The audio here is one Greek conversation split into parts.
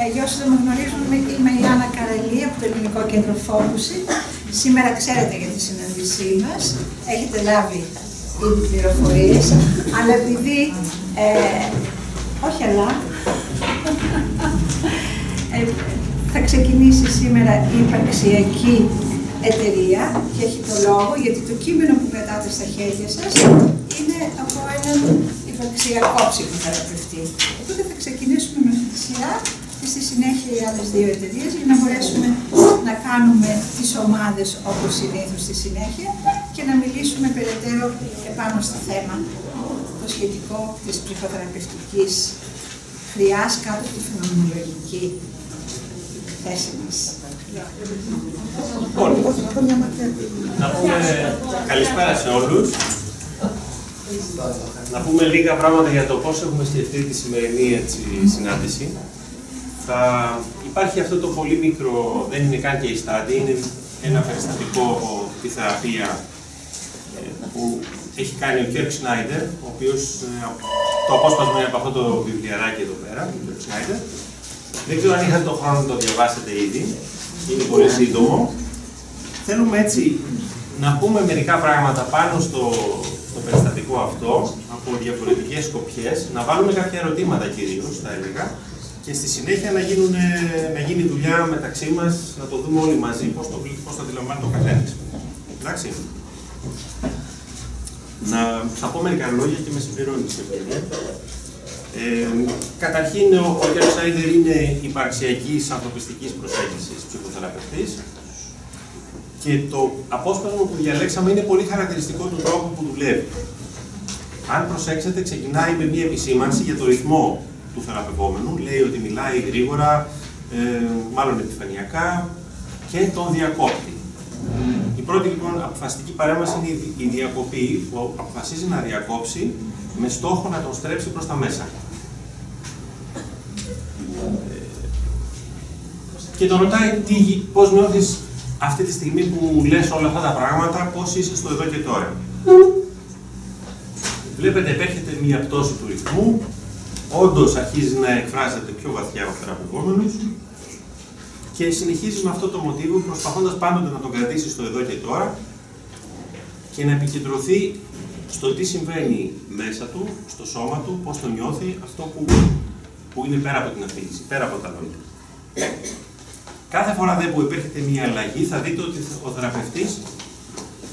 Για όσους δεν με γνωρίζουν, είμαι η Άννα Καραλή από το Ελληνικό Κέντρο Φόκουση. Σήμερα ξέρετε για τη συνάντησή μας, έχετε λάβει ήδη πληροφορίες, αλλά επειδή, όχι αλλά, θα ξεκινήσει σήμερα η υπαρξιακή εταιρεία και έχει το λόγο, γιατί το κείμενο που κρατάτε στα χέρια σας είναι από έναν υπαρξιακό ψυχοθεραπευτή. Οπότε θα ξεκινήσουμε με αυτή τη σειρά και στη συνέχεια οι άλλες δύο εταιρείες για να μπορέσουμε να κάνουμε τις ομάδες όπως συνήθως στη συνέχεια και να μιλήσουμε περαιτέρω επάνω στο θέμα το σχετικό της ψυχοθεραπευτικής χρειάς κάτω από τη φαινομενολογική θέση μας. Να πούμε καλησπέρα σε όλους. Να πούμε λίγα πράγματα για το πώς έχουμε σκεφτεί τη σημερινή συνάντηση. Υπάρχει αυτό το πολύ μικρό, δεν είναι καν και η στάδια, είναι ένα περιστατικό τη θεραπεία που έχει κάνει ο Κέρκ Σνάιντερ, ο οποίος το απόσπασμα είναι από αυτό το βιβλιαράκι εδώ πέρα, του Κέρκ Σνάιντερ. Δεν ξέρω αν είχατε τον χρόνο να το διαβάσετε ήδη, είναι πολύ σύντομο. Θέλουμε έτσι να πούμε μερικά πράγματα πάνω στο περιστατικό αυτό, από διαφορετικές σκοπιές, να βάλουμε κάποια ερωτήματα κυρίως, θα έλεγα, και στη συνέχεια να γίνει δουλειά μεταξύ μας, να το δούμε όλοι μαζί, πώς το αντιλαμβάνει το καθένας. Εντάξει. Θα πω μερικά λόγια και με συμπληρώνεις. Καταρχήν, ο κ. Σνάιντερ είναι υπαρξιακής ανθρωπιστικής προσέγγισης ψυχοθεραπευτής και το απόσπασμα που διαλέξαμε είναι πολύ χαρακτηριστικό του τρόπου που δουλεύει. Αν προσέξετε, ξεκινάει με μία επισήμανση για το ρυθμό του θεραπευόμενου. Λέει ότι μιλάει γρήγορα, μάλλον επιφανειακά, και τον διακόπτει. Η πρώτη λοιπόν αποφασιστική παρέμβαση είναι η διακοπή, που αποφασίζει να διακόψει με στόχο να τον στρέψει προς τα μέσα. Και τον ρωτάει πώς νιώθεις αυτή τη στιγμή που μου λες όλα αυτά τα πράγματα, πώς είσαι στο εδώ και τώρα. Βλέπετε, επέρχεται μια πτώση του ρυθμού, όντως αρχίζει να εκφράζεται πιο βαθιά ο θεραπευόμενος και συνεχίζει με αυτό το μοτίβο, προσπαθώντας πάντοτε να τον κρατήσει στο εδώ και τώρα και να επικεντρωθεί στο τι συμβαίνει μέσα του, στο σώμα του, πώς το νιώθει, αυτό που είναι πέρα από την αφήγηση, πέρα από τα λόγια. Κάθε φορά που υπέρχεται μια αλλαγή, θα δείτε ότι ο θεραπευτής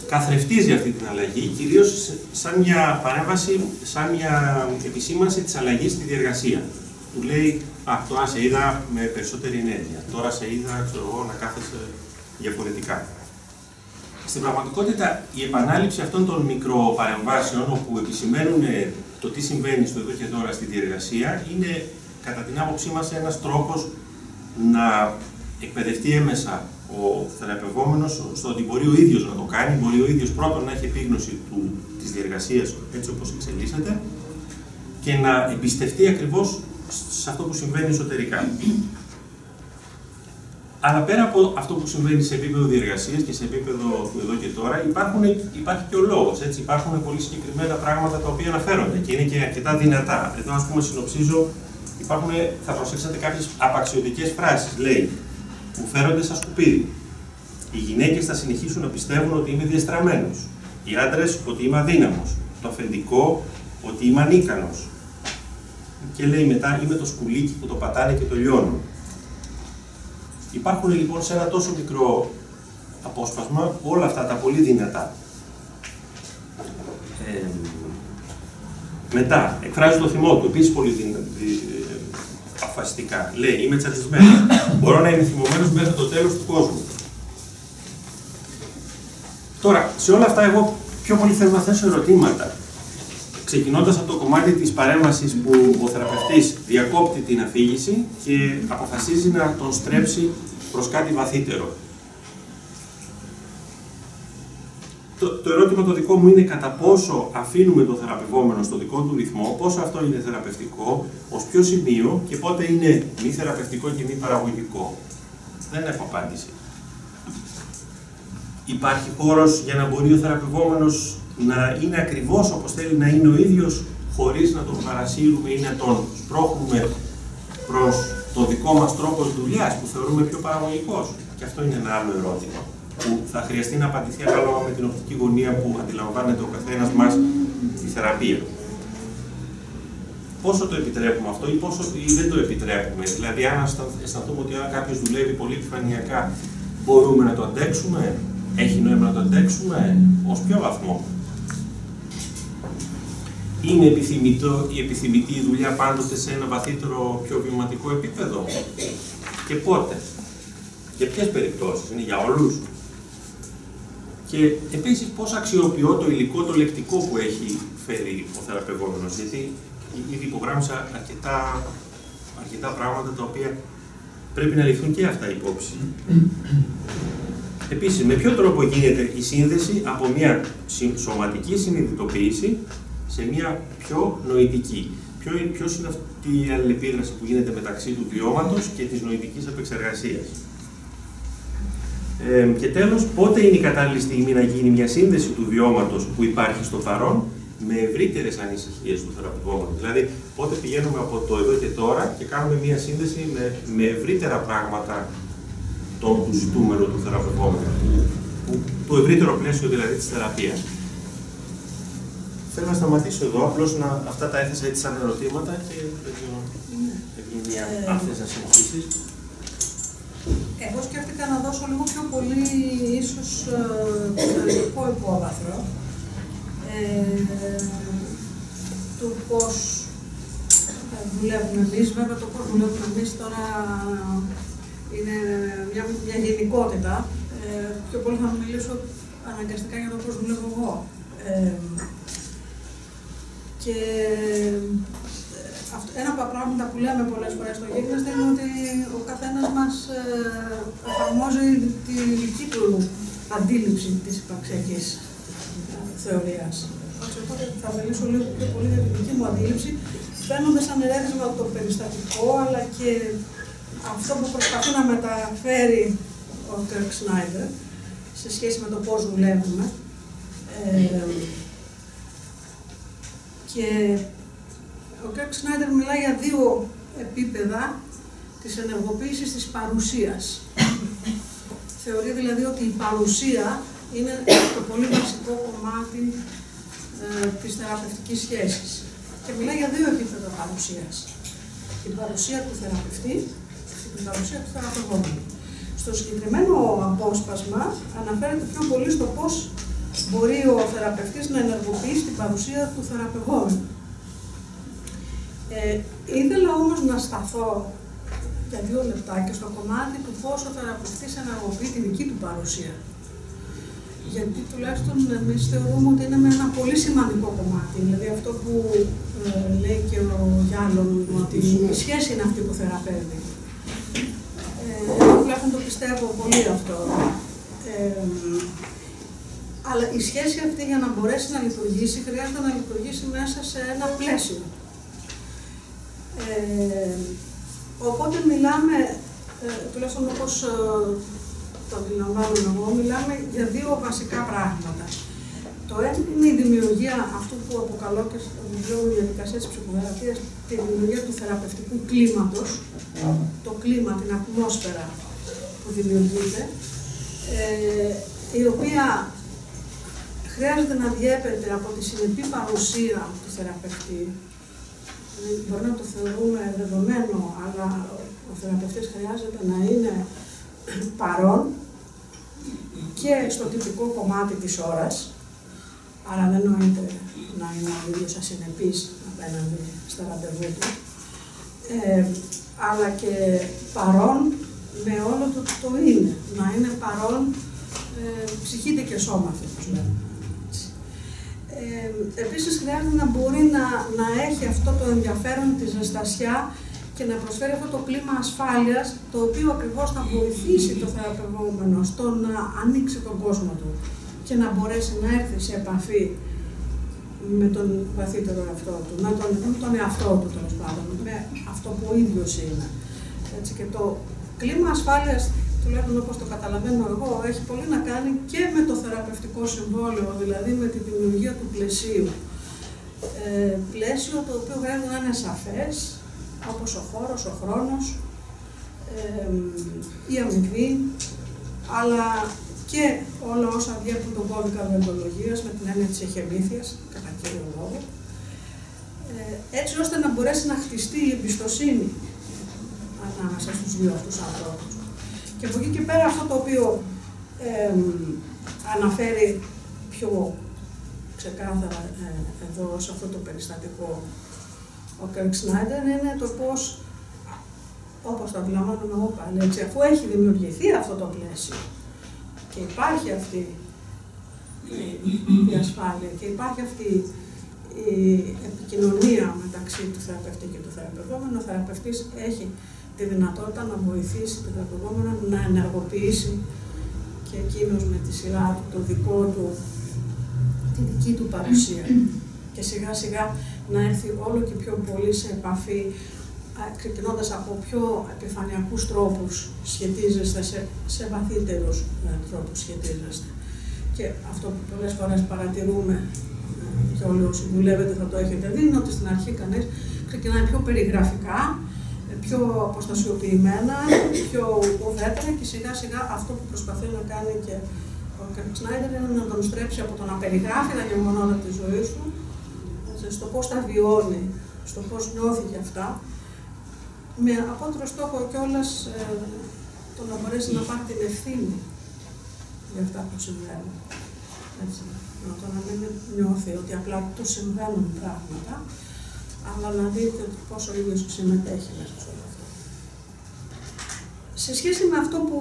καθρεφτίζει αυτή την αλλαγή, κυρίως σαν μια παρέμβαση, σαν μια επισήμανση της αλλαγής στη διεργασία. Του λέει, τώρα σε είδα με περισσότερη ενέργεια, τώρα σε είδα, ξέρω εγώ, να κάθεσαι διαφορετικά. Στην πραγματικότητα, η επανάληψη αυτών των μικροπαρεμβάσεων, όπου επισημαίνουν το τι συμβαίνει στο εδώ και τώρα στη διεργασία, είναι, κατά την άποψή μας, ένας τρόπος να εκπαιδευτεί έμεσα ο θεραπευόμενος στο ότι μπορεί ο ίδιος να το κάνει, μπορεί ο ίδιος πρώτον να έχει επίγνωση της διεργασίας έτσι όπως εξελίσσεται και να εμπιστευτεί ακριβώς σε αυτό που συμβαίνει εσωτερικά. Αλλά πέρα από αυτό που συμβαίνει σε επίπεδο διεργασίας και σε επίπεδο του εδώ και τώρα, υπάρχει και ο λόγος. Έτσι, υπάρχουν πολύ συγκεκριμένα πράγματα τα οποία αναφέρονται και είναι και αρκετά δυνατά. Εδώ, ας πούμε, συνοψίζω, θα προσέξετε κάποιες απαξιωτικές φράσεις. Λέει, μου φέρονται σαν σκουπίδι. Οι γυναίκες θα συνεχίσουν να πιστεύουν ότι είμαι διεστραμμένος. Οι άντρες ότι είμαι αδύναμος. Το αφεντικό ότι είμαι ανίκανος. Και λέει μετά, είμαι το σκουλίκι που το πατάνε και το λιώνουν. Υπάρχουν λοιπόν σε ένα τόσο μικρό απόσπασμα όλα αυτά τα πολύ δυνατά. Μετά, εκφράζει το θυμό του, επίσης πολύ αποφασιστικά. Λέει, είμαι τσατισμένος. Μπορώ να είμαι θυμωμένος μέχρι το τέλος του κόσμου. Τώρα, σε όλα αυτά εγώ πιο πολύ θέλω να θέσω ερωτήματα. Ξεκινώντας από το κομμάτι της παρέμβασης που ο θεραπευτής διακόπτει την αφήγηση και αποφασίζει να τον στρέψει προς κάτι βαθύτερο. Το ερώτημα το δικό μου είναι κατά πόσο αφήνουμε τον θεραπευόμενο στο δικό του ρυθμό, πόσο αυτό είναι θεραπευτικό, ως ποιο σημείο και πότε είναι μη θεραπευτικό και μη παραγωγικό. Δεν έχω απάντηση. Υπάρχει χώρος για να μπορεί ο θεραπευόμενος να είναι ακριβώς όπως θέλει να είναι ο ίδιος, χωρίς να τον παρασύρουμε ή να τον σπρώχνουμε προς το δικό μας τρόπος δουλειάς που θεωρούμε πιο παραγωγικός? Και αυτό είναι ένα άλλο ερώτημα που θα χρειαστεί να απαντηθεί ανάλογα με την οπτική γωνία που αντιλαμβάνεται ο καθένας μας τη θεραπεία. Πόσο το επιτρέπουμε αυτό ή δεν το επιτρέπουμε? Δηλαδή, αν αισθανθούμε ότι κάποιος δουλεύει πολύ επιφανειακά, μπορούμε να το αντέξουμε? Έχει νόημα να το αντέξουμε? Ως ποιο βαθμό? Είναι επιθυμητή η δουλειά πάντοτε σε ένα βαθύτερο, πιο βιωματικό επίπεδο? Και πότε? Για ποιες περιπτώσεις? Είναι για όλους? Και επίσης, πώς αξιοποιώ το υλικό, το λεκτικό που έχει φέρει ο θεραπευόμενος? Γιατί ήδη υπογράμμισα αρκετά πράγματα τα οποία πρέπει να ληφθούν και αυτά υπόψη. Επίσης, με ποιο τρόπο γίνεται η σύνδεση από μια σωματική συνειδητοποίηση σε μια πιο νοητική? Ποιος είναι αυτή η αλληλεπίδραση που γίνεται μεταξύ του βιώματος και της νοητικής επεξεργασίας? Και τέλος, πότε είναι η κατάλληλη στιγμή να γίνει μια σύνδεση του βιώματος που υπάρχει στο παρόν με ευρύτερες ανησυχίες του θεραπευόμενου? Δηλαδή, πότε πηγαίνουμε από το εδώ και τώρα και κάνουμε μια σύνδεση με ευρύτερα πράγματα του ζητούμενου του θεραπευόμενου, το ευρύτερο πλαίσιο δηλαδή της θεραπείας. Θέλω να σταματήσω εδώ, απλώς αυτά τα έθεσα έτσι σαν ερωτήματα και Ευγενία, αν θες να συνεχίσεις. Εγώ σκέφτηκα να δώσω λίγο πιο πολύ ίσως ψυχολογικό υπόβαθρο του πώς δουλεύουμε εμείς. Βέβαια το πώς δουλεύουμε εμείς τώρα είναι μια γενικότητα. Πιο πολύ θα μιλήσω αναγκαστικά για το πώς δουλεύω εγώ. Και ένα από τα πράγματα που λέμε πολλές φορές στο γίγνεσθε είναι ότι ο καθένας μας εφαρμόζει τη δική του αντίληψη της υπαρξιακής θεωρίας. Οπότε θα μιλήσω λίγο πιο πολύ για τη δική μου αντίληψη, παίρνοντας σαν ερέθισμα το περιστατικό, αλλά και αυτό που προσπαθεί να μεταφέρει ο Κέρκ Σνάιντερ σε σχέση με το πώς δουλεύουμε. Και ο Κέρκ Σνάιντερ μιλάει για δύο επίπεδα της ενεργοποίησης της παρουσίας. Θεωρεί δηλαδή ότι η παρουσία είναι το πολύ βασικό κομμάτι της θεραπευτικής σχέσης. Και μιλάει για δύο επίπεδα παρουσίας. Την παρουσία του θεραπευτή και την παρουσία του θεραπευόμενου. Στο συγκεκριμένο απόσπασμα αναφέρεται πιο πολύ στο πώς μπορεί ο θεραπευτής να ενεργοποιήσει την παρουσία του θεραπευόμενου. Ήθελα όμως να σταθώ για 2 λεπτά και στο κομμάτι του πώς ο θεραπευτής ενεργοποιεί τη δική του παρουσία. Γιατί τουλάχιστον εμείς θεωρούμε ότι είναι με ένα πολύ σημαντικό κομμάτι. Δηλαδή αυτό που λέει και ο Γιάννων, ότι η σχέση είναι αυτή που θεραπεύει. Τουλάχιστον το πιστεύω πολύ αυτό. Αλλά η σχέση αυτή για να μπορέσει να λειτουργήσει, χρειάζεται να λειτουργήσει μέσα σε ένα πλαίσιο. Οπότε μιλάμε, τουλάχιστον όπως το αντιλαμβάνομαι εγώ, μιλάμε για 2 βασικά πράγματα. Το ένα είναι η δημιουργία αυτού που αποκαλώ και στο βιβλίο μου διαδικασία της ψυχοθεραπείας, τη δημιουργία του θεραπευτικού κλίματος, το κλίμα, την ατμόσφαιρα που δημιουργείται, η οποία χρειάζεται να διέπεται από τη συνεπή παρουσία του θεραπευτή. Μπορεί να το θεωρούμε δεδομένο, αλλά ο θεραπευτής χρειάζεται να είναι παρόν και στο τυπικό κομμάτι της ώρας, άρα δεν νοείται να είναι ο ίδιος ασυνεπής απέναντι στα ραντεβού του, αλλά και παρόν με όλο το είναι, να είναι παρόν ψυχήτε και σώμα, όπως λέμε. Επίσης χρειάζεται να μπορεί να έχει αυτό το ενδιαφέρον, τη ζεστασιά και να προσφέρει αυτό το κλίμα ασφάλειας, το οποίο ακριβώς θα βοηθήσει το θεραπευόμενο στο να ανοίξει τον κόσμο του και να μπορέσει να έρθει σε επαφή με τον βαθύτερο εαυτό του, με τον εαυτό του τέλος πάντων, με αυτό που ο ίδιος είναι. Έτσι, και το κλίμα ασφάλειας, τουλάχιστον όπως το καταλαβαίνω εγώ, έχει πολύ να κάνει και με το θεραπευτικό συμβόλαιο, δηλαδή με τη δημιουργία του πλαισίου. Πλαίσιο το οποίο χρειάζεται να είναι σαφές, όπως ο χώρος, ο χρόνος, η αμοιβή, αλλά και όλα όσα διέπουν τον κώδικα δεοντολογίας με την έννοια της εχεμήθειας, κατά κύριο λόγο, έτσι ώστε να μπορέσει να χτιστεί η εμπιστοσύνη ανάμεσα στους δύο αυτούς ανθρώπους. Και από εκεί και πέρα αυτό το οποίο αναφέρει πιο ξεκάθαρα εδώ σε αυτό το περιστατικό ο Κέρκ Σνάιντερ είναι το πώς, όπως το αντιλαμβάνομαι εγώ πάλι, έτσι, αφού έχει δημιουργηθεί αυτό το πλαίσιο και υπάρχει αυτή η ασφάλεια και υπάρχει αυτή η επικοινωνία μεταξύ του θεραπευτή και του θεραπευόμενου, ο θεραπευτής έχει τη δυνατότητα να βοηθήσει τον θεραπευόμενο να ενεργοποιήσει και εκείνος με τη σειρά του, το δικό του, τη δική του παρουσία. Και σιγά σιγά να έρθει όλο και πιο πολύ σε επαφή, ξεκινώντας από πιο επιφανειακούς τρόπους σχετίζεστε, σε βαθύτερους τρόπους σχετίζεστε. Και αυτό που πολλές φορές παρατηρούμε, και όλοι όσοι δουλεύετε θα το έχετε δει, είναι ότι στην αρχή κανείς ξεκινάει πιο περιγραφικά, πιο αποστασιοποιημένα, πιο ουδέτερα και σιγά σιγά αυτό που προσπαθεί να κάνει και ο Κέρκ Σνάιντερ είναι να τον στρέψει από το να περιγράφει τα γεγονότα της ζωής του, στο πώς τα βιώνει, στο πώς νιώθει για αυτά, με απότερο στόχο κιόλας το να μπορέσει να πάρει την ευθύνη για αυτά που συμβαίνουν. Έτσι. Το να μην νιώθει ότι απλά του συμβαίνουν πράγματα, αλλά να δείτε πόσο ο ίδιος συμμετέχει μέσα σε όλα αυτά. Σε σχέση με αυτό που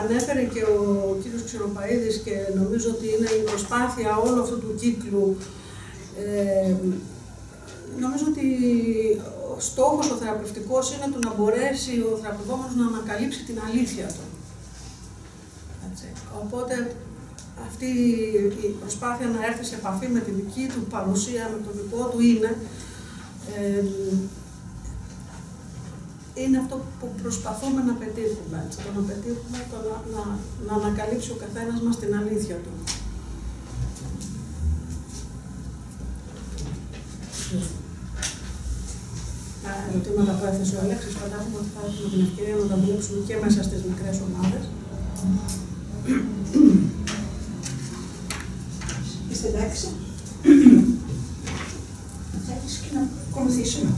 ανέφερε και ο κύριος Ξηροπαΐδης και νομίζω ότι είναι η προσπάθεια όλου αυτού του κύκλου, νομίζω ότι ο στόχος ο θεραπευτικός είναι το να μπορέσει ο θεραπευόμενος να ανακαλύψει την αλήθεια του. Έτσι. Οπότε αυτή η προσπάθεια να έρθει σε επαφή με τη δική του παρουσία, με το δικό του είναι αυτό που προσπαθούμε να πετύχουμε. Έτσι. Το να πετύχουμε το να ανακαλύψει ο καθένας μας την αλήθεια του. Ερωτήματα που έθεσε ο Αλέξης, φαντάζομαι ότι θα έχουμε την ευκαιρία να τα δουλέψουμε και μέσα στις μικρές ομάδες. Είστε εντάξει? Θέλεις και να ακολουθήσουμε.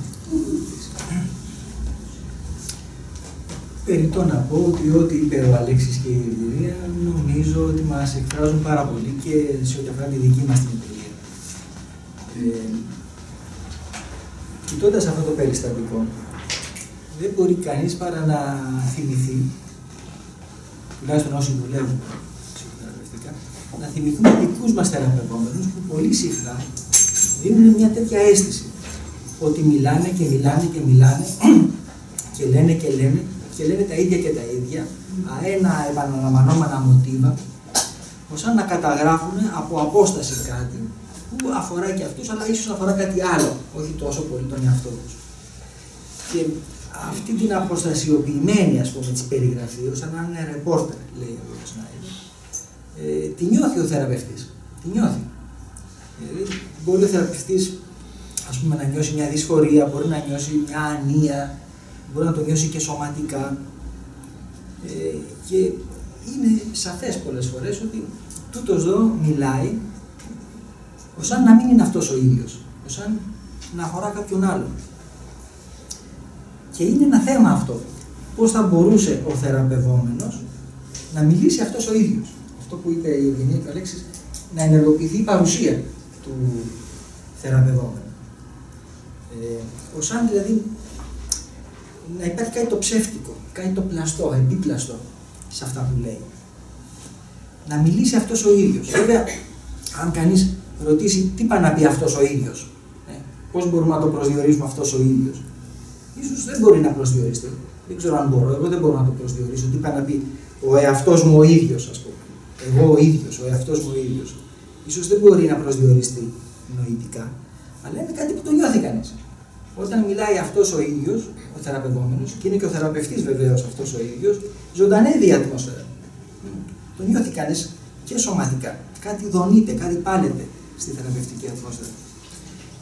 Περιττό να πω ότι ό,τι είπε ο Αλέξης και η Ευηρία νομίζω ότι μας εκφράζουν πάρα πολύ και σε ό,τι αφορά τη δική μας την εμπειρία. Κοιτώντας αυτό το περιστατικό, δεν μπορεί κανείς παρά να θυμηθεί, τουλάχιστον όσοι δουλεύουν ψυχοθεραπευτικά, να θυμηθούμε δικούς μας θεραπευόμενους που πολύ συχνά δίνουν μια τέτοια αίσθηση ότι μιλάνε και μιλάνε και μιλάνε και λένε και λένε και λένε τα ίδια και τα ίδια, αένα επαναλαμβανόμενα μοτίβα, σαν να καταγράφουν από απόσταση κάτι που αφορά και αυτούς, αλλά ίσως αφορά κάτι άλλο, όχι τόσο πολύ τον εαυτό τους. Και αυτή την αποστασιοποιημένη, ας πούμε, της περιγραφή, σαν να είναι ρεπόρτερ, λέει ο Σνάιντερ, τη νιώθει ο θεραπευτής. Τη νιώθει. Μπορεί ο θεραπευτής, ας πούμε, να νιώσει μια δυσφορία, μπορεί να νιώσει μια ανία, μπορεί να το νιώσει και σωματικά. Και είναι σαφές πολλές φορές ότι τούτος εδώ μιλάει σαν να μην είναι αυτός ο ίδιος, σαν να αφορά κάποιον άλλον. Και είναι ένα θέμα αυτό. Πώς θα μπορούσε ο θεραπευόμενος να μιλήσει αυτός ο ίδιος. Αυτό που είπε η Ευγενία και ο Αλέξης, να ενεργοποιηθεί η παρουσία του θεραπευόμενου. Σαν δηλαδή να υπάρχει κάτι το ψεύτικο, κάτι το πλαστό, επίπλαστο σε αυτά που λέει. Να μιλήσει αυτός ο ίδιος. Βέβαια, αν κανείς ρωτήσει τι πάει να πει αυτός ο ίδιος, πώς μπορούμε να το προσδιορίσουμε αυτός ο ίδιος, ίσως δεν μπορεί να προσδιοριστεί. Δεν ξέρω αν μπορώ, εγώ δεν μπορώ να το προσδιορίσω. Τι πάει να πει ο εαυτός μου ο ίδιος, ας πούμε. Εγώ ο ίδιος, ο εαυτός μου ο ίδιος. Ίσως δεν μπορεί να προσδιοριστεί νοητικά, αλλά είναι κάτι που το νιώθει κανείς. Όταν μιλάει αυτός ο ίδιος, ο θεραπευόμενος, και είναι και ο θεραπευτής βεβαίως αυτός ο ίδιος, ζωντανεύει η ατμόσφαιρα. Το νιώθει κανείς και σωματικά. Κάτι δονείται, κάτι πάλεται στη θεραπευτική ατμόσφαιρα.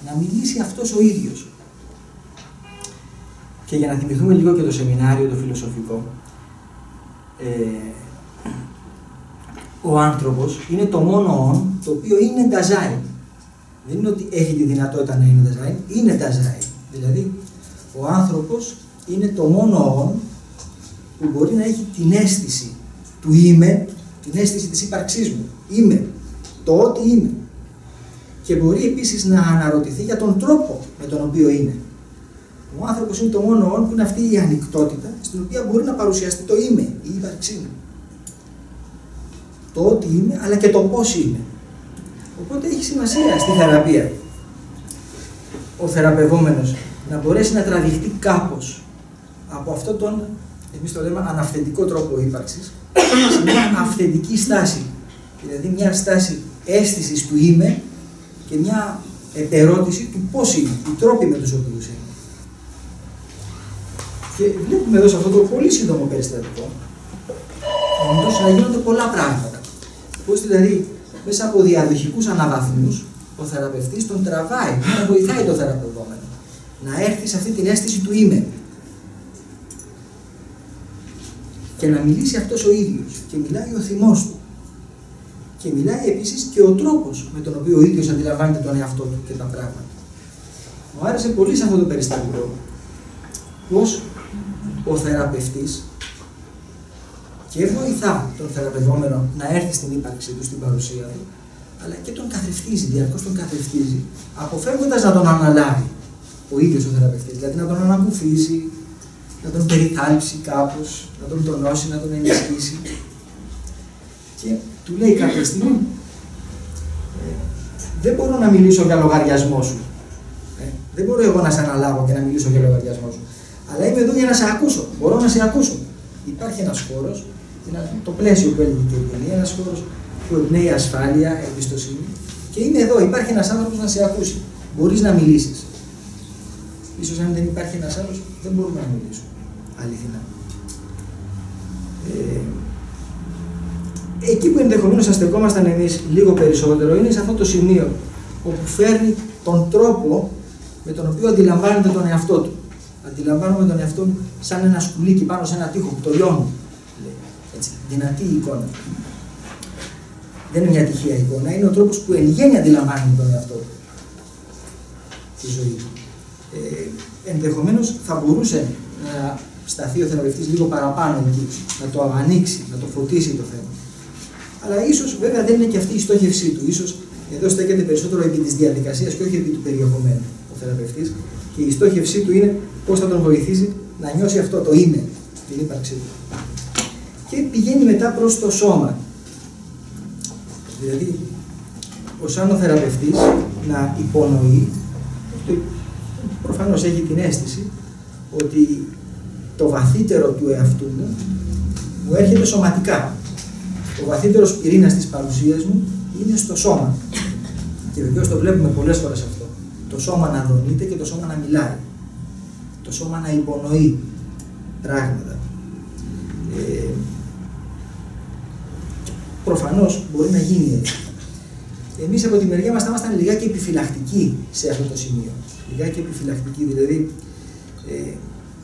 Να μιλήσει αυτός ο ίδιος. Και για να θυμηθούμε λίγο και το σεμινάριο, το φιλοσοφικό, ο άνθρωπος είναι το μόνο όν το οποίο είναι νταζάιν. Δεν είναι ότι έχει τη δυνατότητα να είναι νταζάιν, είναι νταζάιν. Δηλαδή, ο άνθρωπος είναι το μόνο όν που μπορεί να έχει την αίσθηση του είμαι, την αίσθηση της ύπαρξής μου. Είμαι, το ότι είμαι. Και μπορεί επίσης να αναρωτηθεί για τον τρόπο με τον οποίο είναι. Ο άνθρωπος είναι το μόνο όν που είναι αυτή η ανοιχτότητα στην οποία μπορεί να παρουσιαστεί το είμαι, η ύπαρξή μου. Το ότι είμαι, αλλά και το πώς είμαι. Οπότε έχει σημασία στη θεραπεία ο θεραπευόμενος να μπορέσει να τραβηχτεί κάπως από αυτόν τον, εμείς το λέμε, αναυθεντικό τρόπο ύπαρξης, σε μια αυθεντική στάση. Δηλαδή μια στάση αίσθησης του είμαι και μια επερώτηση του πώς είναι, οι τρόποι με τους οποίους είναι. Και βλέπουμε εδώ σε αυτό το πολύ σύντομο περιστατικό όντως να γίνονται πολλά πράγματα. Πώς δηλαδή μέσα από διαδοχικούς αναβαθμούς ο θεραπευτής τον τραβάει, να βοηθάει το θεραπευόμενο να έρθει σε αυτή την αίσθηση του είμαι και να μιλήσει αυτός ο ίδιος, και μιλάει ο θυμός του και μιλάει επίσης και ο τρόπος με τον οποίο ο ίδιος αντιλαμβάνεται τον εαυτό του και τα πράγματα. Μου άρεσε πολύ σε αυτό το περιστατικό πως ο θεραπευτής και βοηθά τον θεραπευόμενο να έρθει στην ύπαρξή του, στην παρουσία του, αλλά και τον καθρεφτίζει, διαρκώς τον καθρεφτίζει, αποφεύγοντας να τον αναλάβει ο ίδιος ο θεραπευτής, δηλαδή να τον ανακουφίσει, να τον περιθάλψει κάπως, να τον τονώσει, να τον ενισχύσει. Και του λέει κάποια στιγμή, δεν μπορώ να μιλήσω για λογαριασμό σου. Δεν μπορώ εγώ να σε αναλάβω και να μιλήσω για λογαριασμό σου. Αλλά είμαι εδώ για να σε ακούσω. Μπορώ να σε ακούσω. Υπάρχει ένας χώρος, το πλαίσιο που έλεγε και η ταινία, ένας χώρος που εμπνέει ασφάλεια, εμπιστοσύνη. Και είμαι εδώ, υπάρχει ένας άνθρωπος να σε ακούσει. Μπορείς να μιλήσεις. Ίσως αν δεν υπάρχει ένας άλλος, δεν μπορούμε να μιλήσουμε. Αληθινά. Εκεί που ενδεχομένως θα στεκόμασταν εμείς λίγο περισσότερο είναι σε αυτό το σημείο όπου φέρνει τον τρόπο με τον οποίο αντιλαμβάνεται τον εαυτό του. Αντιλαμβάνομαι τον εαυτό μου σαν ένα σκουλίκι πάνω σε ένα τοίχο που το λιώνω. Έτσι, δυνατή εικόνα. Δεν είναι μια τυχαία εικόνα, είναι ο τρόπος που εν γέννη αντιλαμβάνεται τον εαυτό του. Τη ζωή του. Ενδεχομένως θα μπορούσε να σταθεί ο θεραπευτής λίγο παραπάνω εκεί, να το ανοίξει, να το φωτίσει το θέμα. Αλλά ίσως βέβαια δεν είναι και αυτή η στόχευσή του. Ίσως εδώ στέκεται περισσότερο επί της διαδικασίας και όχι επί του περιεχομένου ο θεραπευτής. Και η στόχευσή του είναι πώς θα τον βοηθήσει να νιώσει αυτό το είμαι, την ύπαρξή του. Και πηγαίνει μετά προς το σώμα. Δηλαδή, σαν ο θεραπευτής να υπονοεί, προφανώς έχει την αίσθηση ότι το βαθύτερο του εαυτού μου έρχεται σωματικά. Ο βαθύτερος πυρήνας της παρουσίας μου είναι στο σώμα. Και βεβαίως το βλέπουμε πολλές φορές αυτό. Το σώμα να δονείται και το σώμα να μιλάει. Το σώμα να υπονοεί πράγματα. Προφανώς μπορεί να γίνει έτσι. Εμείς από τη μεριά μας θα ήμασταν λιγάκι επιφυλακτικοί σε αυτό το σημείο. Λιγάκι επιφυλακτικοί, δηλαδή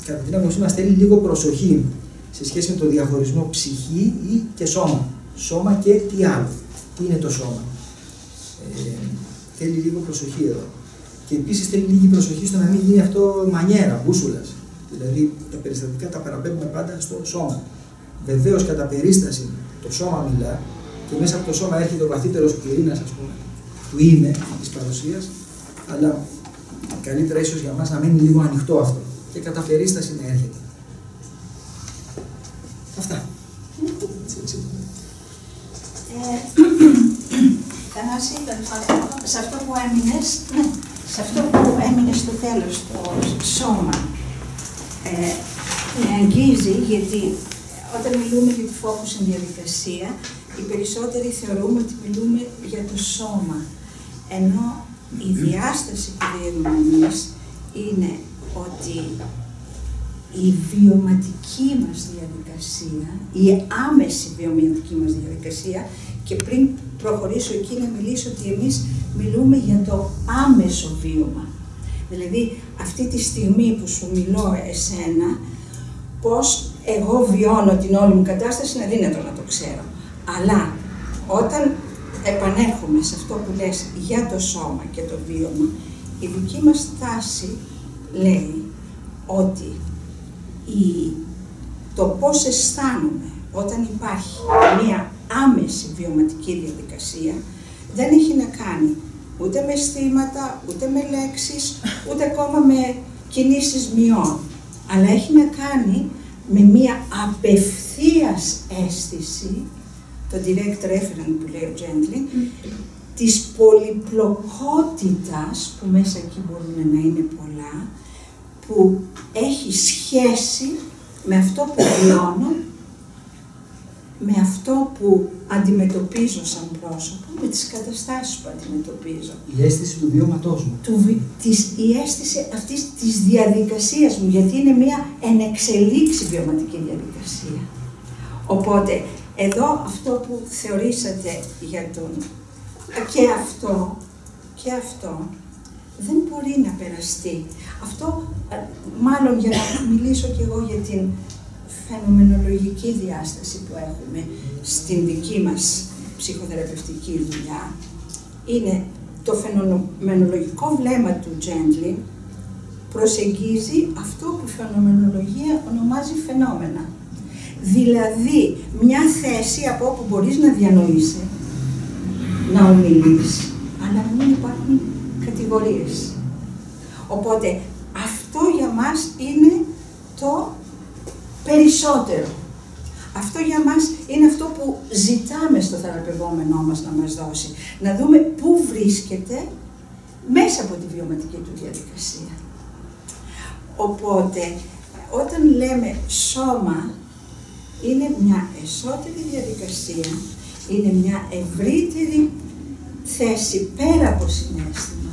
κατά την άποψή μας θέλει λίγο προσοχή σε σχέση με το διαχωρισμό ψυχή ή και σώμα. Σώμα και τι άλλο. Τι είναι το σώμα. Θέλει λίγο προσοχή εδώ. Και επίσης θέλει λίγη προσοχή στο να μην γίνει αυτό μανιέρα, μπούσουλας. Δηλαδή τα περιστατικά τα παραπέμπουμε πάντα στο σώμα. Βεβαίως κατά περίσταση το σώμα μιλά και μέσα από το σώμα έρχεται ο βαθύτερος πυρήνας, ας πούμε, του είναι της παρουσίας, αλλά καλύτερα ίσως για μας να μείνει λίγο ανοιχτό αυτό και κατά περίσταση να έρχεται. Αυτά. Θανάση, σε αυτό που έμεινες στο τέλος, το σώμα, με αγγίζει γιατί όταν μιλούμε για τη focusing διαδικασία, οι περισσότεροι θεωρούμε ότι μιλούμε για το σώμα. Ενώ η διάσταση που δίνουμε εμείς είναι ότι η βιωματική μας διαδικασία, η άμεση βιωματική μας διαδικασία, και πριν προχωρήσω εκεί να μιλήσω ότι εμείς μιλούμε για το άμεσο βίωμα. Δηλαδή, αυτή τη στιγμή που σου μιλώ εσένα, πώς εγώ βιώνω την όλη μου κατάσταση, είναι αδύνατο να το ξέρω. Αλλά όταν επανέρχομαι σε αυτό που λες για το σώμα και το βίωμα, η δική μας τάση λέει ότι το πώς αισθάνομαι όταν υπάρχει μία άμεση βιωματική διαδικασία δεν έχει να κάνει ούτε με αισθήματα, ούτε με λέξεις, ούτε ακόμα με κινήσεις μειών, αλλά έχει να κάνει με μία απευθείας αίσθηση, το direct referent που λέει ο Gentling, της πολυπλοκότητας, που μέσα εκεί μπορούν να είναι πολλά, που έχει σχέση με αυτό που βιώνω, με αυτό που αντιμετωπίζω σαν πρόσωπο, με τις καταστάσεις που αντιμετωπίζω. Η αίσθηση του βιώματός μου. Η αίσθηση αυτής της διαδικασίας μου, γιατί είναι μια ενεξελίξη βιωματική διαδικασία. Οπότε, εδώ αυτό που θεωρήσατε για τον... και αυτό δεν μπορεί να περαστεί. Αυτό, μάλλον για να μιλήσω κι εγώ για την φαινομενολογική διάσταση που έχουμε στην δική μας ψυχοθεραπευτική δουλειά, είναι το φαινομενολογικό βλέμμα του Gentling προσεγγίζει αυτό που η φαινομενολογία ονομάζει φαινόμενα. Δηλαδή, μια θέση από όπου μπορείς να διανοείσαι, να ομιλείς, αλλά να μην υπάρχουν κατηγορίες. Οπότε, αυτό για μας είναι το περισσότερο. Αυτό για μας είναι αυτό που ζητάμε στο θεραπευόμενό μας να μας δώσει. Να δούμε πού βρίσκεται μέσα από τη βιωματική του διαδικασία. Οπότε, όταν λέμε σώμα, είναι μια εσωτερική διαδικασία, είναι μια ευρύτερη θέση πέρα από συναίσθημα,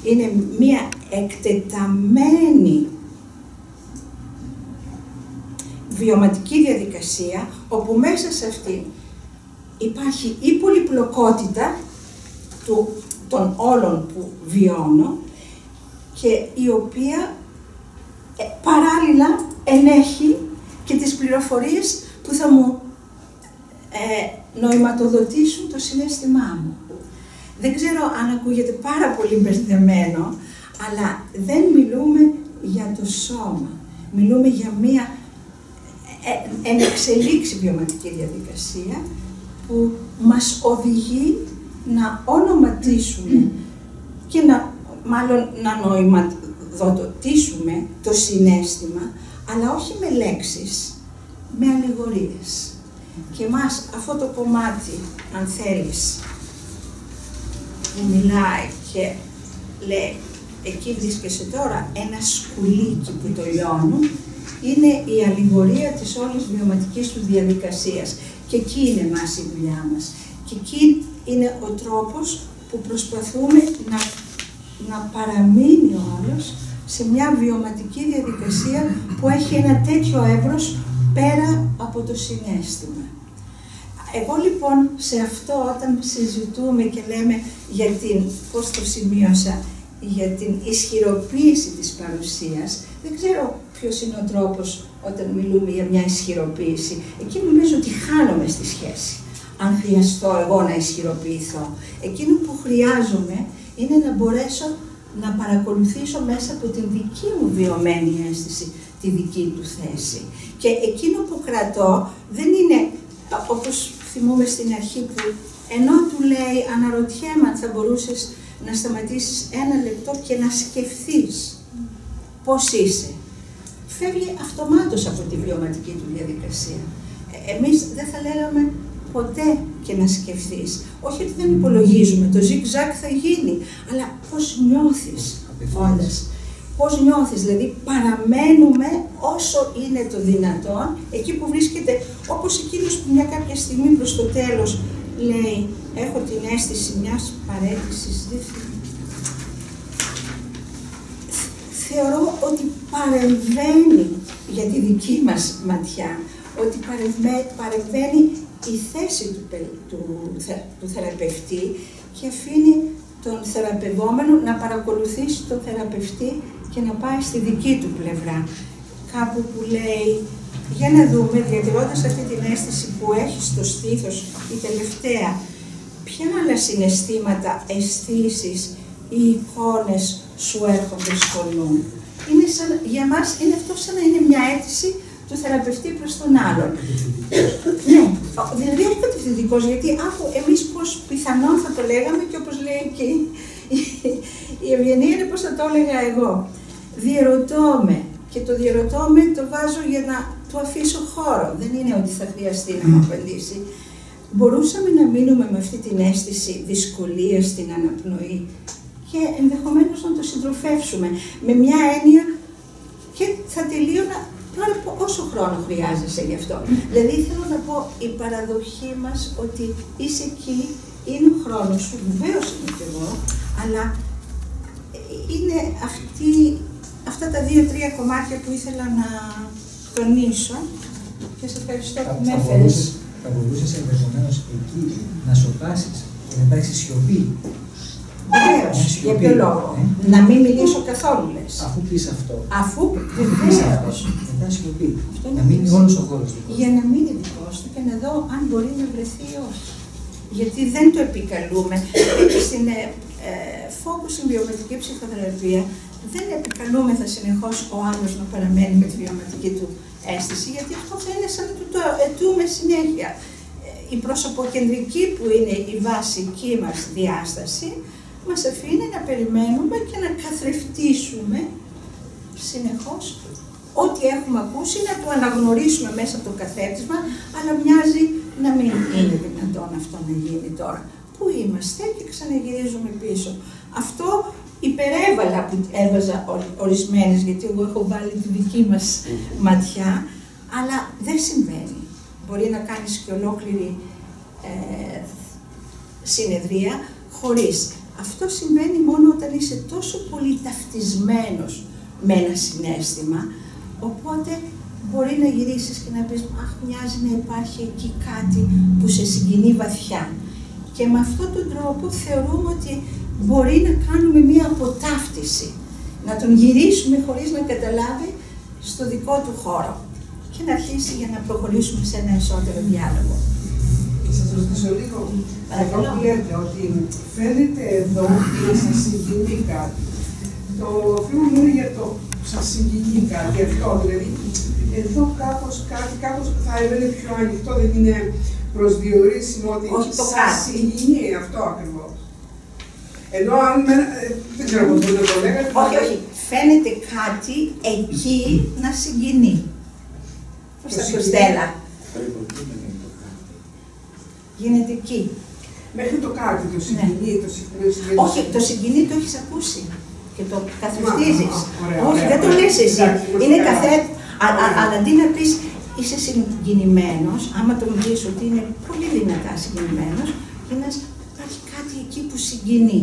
είναι μια εκτεταμένη βιωματική διαδικασία, όπου μέσα σε αυτή υπάρχει η πολυπλοκότητα των όλων που βιώνω και η οποία παράλληλα ενέχει και τις πληροφορίες που θα μου νοηματοδοτήσουν το συναίσθημά μου. Δεν ξέρω αν ακούγεται πάρα πολύ μπερδεμένο, αλλά δεν μιλούμε για το σώμα. Μιλούμε για μία ενεξελίξη βιωματική διαδικασία που μας οδηγεί να ονοματίσουμε και να νοηματοδοτήσουμε το συναίσθημα, αλλά όχι με λέξεις, με αλληγορίες. Και μας αυτό το κομμάτι, αν θέλεις, που μιλάει και λέει εκεί βρίσκεσαι τώρα ένα σκουλίκι που το λιώνουν, είναι η αλληγορία της όλης βιωματικής του διαδικασίας. Και εκεί είναι μας η δουλειά μας. Και εκεί είναι ο τρόπος που προσπαθούμε να παραμείνει ο άλλος σε μια βιωματική διαδικασία που έχει ένα τέτοιο εύρος πέρα από το συναίσθημα. Εγώ λοιπόν σε αυτό όταν συζητούμε και λέμε για την, πώς το σημείωσα, για την ισχυροποίηση της παρουσίας, δεν ξέρω ποιος είναι ο τρόπος όταν μιλούμε για μια ισχυροποίηση. Εκεί νομίζω ότι χάνομαι στη σχέση, αν χρειαστώ εγώ να ισχυροποιηθώ. Εκείνο που χρειάζομαι είναι να μπορέσω να παρακολουθήσω μέσα από την δική μου βιωμένη αίσθηση τη δική του θέση. Και εκείνο που κρατώ δεν είναι, όπως θυμούμε στην αρχή που ενώ του λέει αναρωτιέμαι αν θα μπορούσες να σταματήσεις ένα λεπτό και να σκεφτείς πώς είσαι. Φεύγει αυτομάτως από τη βιωματική του διαδικασία. Εμείς δεν θα λέγαμε ποτέ και να σκεφτείς. Όχι ότι δεν υπολογίζουμε, το ζιγ-ζακ θα γίνει, αλλά πώς νιώθεις όντας. Πώς νιώθεις, δηλαδή παραμένουμε όσο είναι το δυνατόν, εκεί που βρίσκεται, όπως εκείνος που μια κάποια στιγμή προς το τέλος λέει έχω την αίσθηση μιας παραίτησης. Θεωρώ ότι παρεμβαίνει για τη δική μας ματιά, ότι παρεμβαίνει η θέση του θεραπευτή και αφήνει τον θεραπευόμενο να παρακολουθήσει τον θεραπευτή και να πάει στη δική του πλευρά. Κάπου που λέει, για να δούμε, διατηρώντας αυτή την αίσθηση που έχει στο στήθος η τελευταία, ποια άλλα συναισθήματα, αισθήσεις ή εικόνες σου έρχονται στο νου. Για μας είναι αυτό σαν να είναι μια αίτηση του θεραπευτή προς τον άλλον. Ναι, δηλαδή όχι κατευθυντικός, γιατί εμείς πως πιθανόν θα το λέγαμε και όπως λέει και η Ευγενία είναι πως θα το έλεγα εγώ. Διερωτώ με και το διερωτώ με το βάζω για να του αφήσω χώρο. Δεν είναι ότι θα χρειαστεί να μου απαντήσει. Μπορούσαμε να μείνουμε με αυτή την αίσθηση δυσκολίας στην αναπνοή και ενδεχομένως να το συντροφεύσουμε με μια έννοια και θα τελείωνα τώρα όσο χρόνο χρειάζεσαι γι' αυτό. Δηλαδή θέλω να πω η παραδοχή μας ότι είσαι εκεί, είναι ο χρόνος σου, βεβαίως είμαι και εγώ, αλλά είναι αυτά τα 2-3 κομμάτια που ήθελα να τονίσω και σε ευχαριστώ που με έφερες. Θα μπορούσες ενδεχομένως εκεί να σοπάσεις και να υπάρξει σιωπή. Βεβαίως. Για ποιο λόγο? Να μην μιλήσω καθόλου, λες. Αφού πεις αυτό. Αφού πεις αυτό. Μετά σιωπή. Να μείνει όλος ο χώρος του. Για να μείνει δικός του και να δω αν μπορεί να βρεθεί ή όχι. Γιατί δεν το επικαλούμε. Στην focus στην βιωματική ψυχοθεραπεία δεν επικαλούμεθα συνεχώς ο άλλος να παραμένει με τη βιωματική του αίσθηση, γιατί αυτό θα είναι σαν να του το αιτούμε συνέχεια. Η προσωποκεντρική που είναι η βασική μας διάσταση μας αφήνει να περιμένουμε και να καθρεφτήσουμε συνεχώς ό,τι έχουμε ακούσει, να το αναγνωρίσουμε μέσα από το καθρέφτισμα, αλλά μοιάζει να μην είναι δυνατόν αυτό να γίνει τώρα. Πού είμαστε και ξαναγυρίζουμε πίσω. Αυτό υπερέβαλα που έβαζα ορισμένες, γιατί εγώ έχω βάλει τη δική μας ματιά, αλλά δεν συμβαίνει. Μπορεί να κάνεις και ολόκληρη συνεδρία χωρίς. Αυτό συμβαίνει μόνο όταν είσαι τόσο πολύ ταυτισμένος με ένα συναίσθημα, οπότε μπορεί να γυρίσεις και να πεις «Αχ, μοιάζει να υπάρχει εκεί κάτι που σε συγκινεί βαθιά». Και με αυτόν τον τρόπο θεωρούμε ότι μπορεί να κάνουμε μία αποτάφτιση, να τον γυρίσουμε χωρίς να καταλάβει στο δικό του χώρο και να αρχίσει για να προχωρήσουμε σε ένα ισότερο διάλογο. Και σας ρωτήσω λίγο, εδώ που λέτε ότι φαίνεται εδώ να σας συγκινεί κάτι. Το film μου είναι για το σας συγκινεί κάτι, αυτό δηλαδή. Εδώ κάπως θα έβαινε πιο ανοιχτό, δεν είναι προσδιορίσιμο ότι σας συγκινεί αυτό ακριβώς. Ενώ αν δεν ξέρω πώς μπορείτε να το λέγατε. Όχι, όχι. Φαίνεται κάτι εκεί να συγκινεί. Πώς θα το στέλνα. Γίνεται εκεί. Μέχρι το κάτι, το συγκινεί, το συγκινεί. Όχι, το συγκινεί το έχεις ακούσει και το καθρεφτίζεις. Όχι, δεν το λες εσύ. Είναι αλλά αντί να πεις είσαι συγκινημένος, άμα τον πεις ότι είναι πολύ δυνατά συγκινημένος, υπάρχει κάτι εκεί που συγκινεί.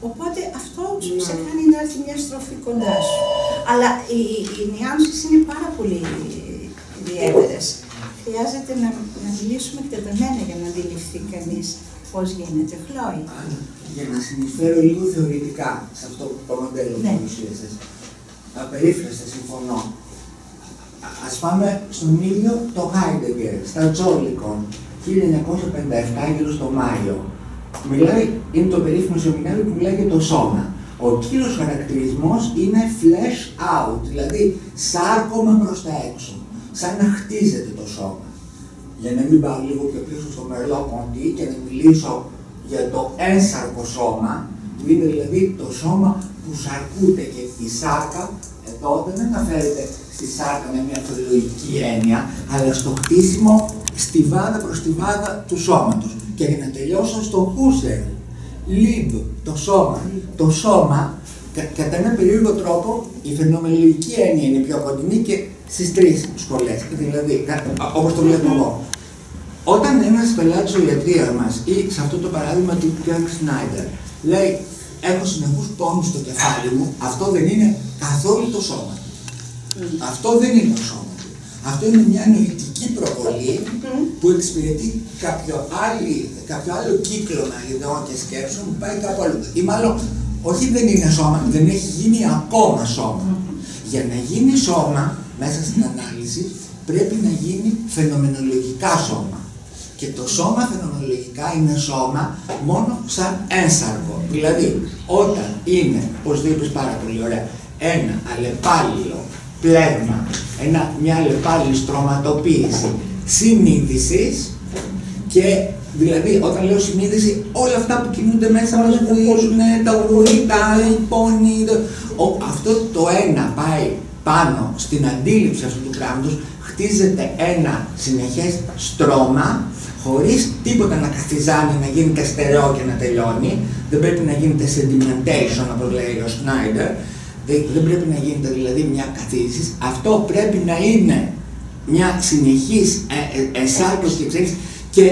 Οπότε αυτό σε κάνει να έρθει μια στροφή κοντά σου. Αλλά οι νιάνσεις είναι πάρα πολύ ιδιαίτερες. Χρειάζεται να μιλήσουμε εκτεταμένα για να αντιληφθεί κανείς πώς γίνεται. Χλώη. Για να συνεισφέρω λίγο θεωρητικά σε αυτό το μοντέλο που παρουσίασες. Απερίφραστα συμφωνώ. Ας πάμε στον ίδιο το Heidegger, στα Τζόλικον, 1957, γύρω στο Μάιο. Είναι το περίφημο σεμινάριο που μιλάει για το σώμα. Ο κύριος χαρακτηρισμός είναι flesh out, δηλαδή σάρκωμα προς τα έξω, σαν να χτίζεται το σώμα. Για να μην πάω λίγο πιο πίσω στο Μερλό Ποντί και να μιλήσω για το ένσαρκο σώμα, που είναι δηλαδή το σώμα που σαρκούται, και η σάρκα εδώ δεν αναφέρεται στη σάρκα με μια θεολογική έννοια, αλλά στο χτίσιμο στιβάδα προς στιβάδα του σώματος. Και για να τελειώσω στο Husserl, Lib, το σώμα. Το σώμα, κατά έναν περίεργο τρόπο, η φαινομενολογική έννοια είναι πιο κοντινή και στις τρεις σχολές. Δηλαδή, όπως το βλέπω εγώ. Όταν ένας πελάτης ζωιατρίας μας, ή σε αυτό το παράδειγμα του Γκέρκ Σνάιντερ, λέει έχω συνεχούς πόνους στο κεφάλι μου, αυτό δεν είναι καθόλου το σώμα του. Αυτό δεν είναι το σώμα του. Αυτό είναι μια νοητική προβολή που εξυπηρετεί κάποιο άλλο κύκλωμα ιδεών και σκέψεων που πάει κάπου αλλού. Ή μάλλον, όχι δεν είναι σώμα, δεν έχει γίνει ακόμα σώμα. Για να γίνει σώμα μέσα στην ανάλυση πρέπει να γίνει φαινομενολογικά σώμα. Και το σώμα φαινομενολογικά είναι σώμα μόνο σαν ένσαρκο. Δηλαδή, όταν είναι, όπως το είπες πάρα πολύ ωραία, ένα αλλεπάλληλο πλέγμα, μια αλλεπάλληλη στρωματοποίηση συνείδησης, και δηλαδή όταν λέω συνείδηση, όλα αυτά που κινούνται μέσα μας που είναι τα ουρή, τα πόνοι, αυτό το ένα πάει πάνω στην αντίληψη αυτού του πράγματος, χτίζεται ένα συνεχές στρώμα, χωρίς τίποτα να καθιζάνει, να γίνεται στερεό και να τελειώνει. Δεν πρέπει να γίνεται sedimentation, όπως λέει ο Σνάιντερ. Δεν πρέπει να γίνεται δηλαδή μια καθίζηση. Αυτό πρέπει να είναι μια συνεχής εσάρκωση και εξέλιξη, και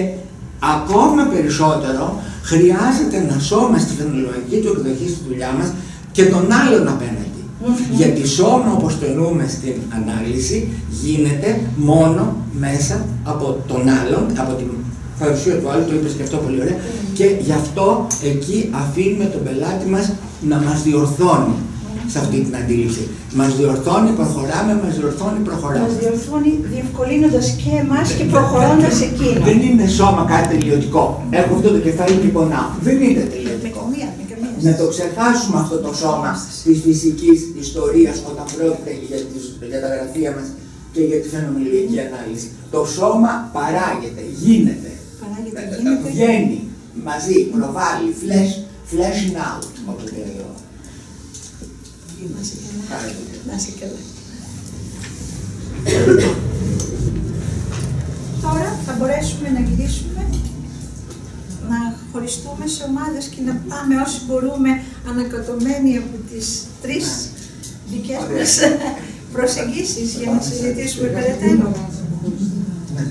ακόμα περισσότερο χρειάζεται ένα σώμα στη φαινολογική του εκδοχή στη δουλειά μας και τον άλλον απέναντι. Γιατί σώμα, όπως το εννοούμε στην ανάλυση, γίνεται μόνο μέσα από τον άλλον, από την παρουσία του άλλου, το είπες και αυτό πολύ ωραία, και γι' αυτό εκεί αφήνουμε τον πελάτη μας να μας διορθώνει σε αυτή την αντίληψη. Μας διορθώνει, προχωράμε, μας διορθώνει, προχωράμε. Μας διορθώνει διευκολύνοντας και εμάς και προχωρώντας εκείνο. Δεν είναι σώμα κάτι τελειωτικό. Έχω αυτό το κεφάλι και πονάω. Δεν είναι τελειωτικό. Να το ξεχάσουμε αυτό το σώμα της φυσικής ιστορίας όταν πρόκειται για τα γραφεία μας και για τη φαινομενολογική ανάλυση. Το σώμα παράγεται, γίνεται. Βγαίνει μαζί, προβάλλει, flashing out, όπως λέει ο. Να είσαι καλά. Τώρα θα μπορέσουμε να γυρίσουμε, να χωριστούμε σε ομάδες και να πάμε όσοι μπορούμε ανακατωμένοι από τις 3 δικές μας προσεγγίσεις για να συζητήσουμε περαιτέρω. Ναι.